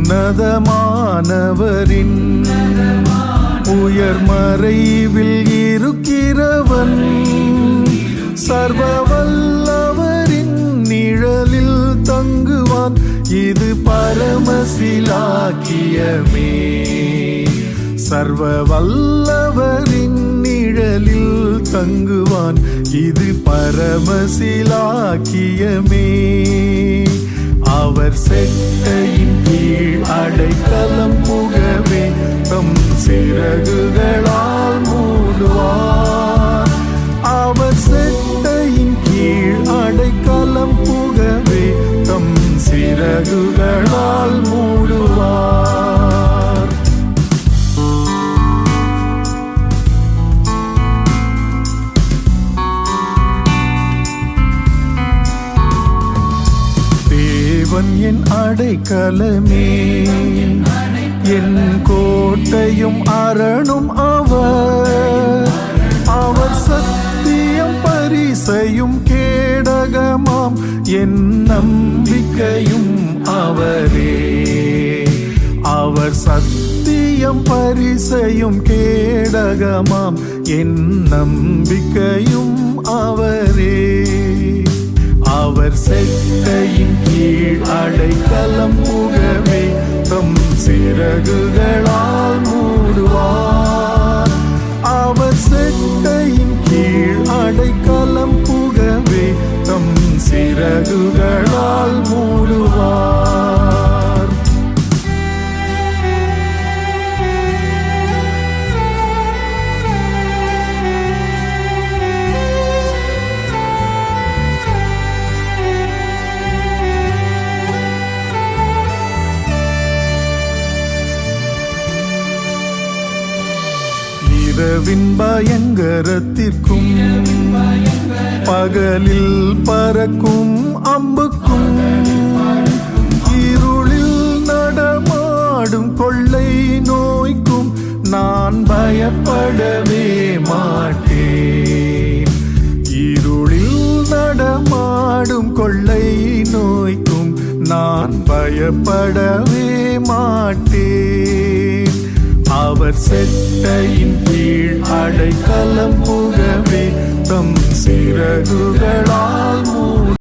உன்னதமானவரின் உயர் மறைவில் இருக்கிறவன் சர்வ வல்லவரின் நிழலில் தங்குவான். இது பரமசிலாக்கியமே. சர்வ வல்லவரின் நிழலில் தங்குவான். இது பரமசிலாக்கியமே. அவர் செட்டையின் கீழ் அடைக்கலம் புகவே தம் சிறகுகளால் மூடுவார். அவர் செட்டையின் கீழ் அடைக்கலம் புகவே தம் சிறகுகளால் மூடுவார். தேவன் என் அடைக்கலமே, என் கோட்டையும் அரணும் அவர். அவர் சத்தியம் பரிசையும் கேடகமாம், என் நம்பிக்கையும் அவரே. அவர் சத்தியம் பரிசையும் கேடகமாம், என் நம்பிக்கையும் அவரே. அவர் செட்டையின் கீழ் அடைக்கலம் புகவே தம் சிறகுகளால் மூடுவார். அவர் செட்டையின் கீழ் அடைக்கலம் புகவே தம் சிறகுகளால் மூடுவார். இரவின் பயங்கரத்திற்கும் பகலில் பறக்கும் அம்புக்கும் இருளில் நடமாடும் கொள்ளை நோய்க்கும் நான் பயப்படவே மாட்டேன். இருளில் நடமாடும் கொள்ளை நோய்க்கும் நான் பயப்படவே மாட்டேன். அவர் செட்டையின் கீழ் அடைக்கலம் புகவே தம் சிறகுகளால்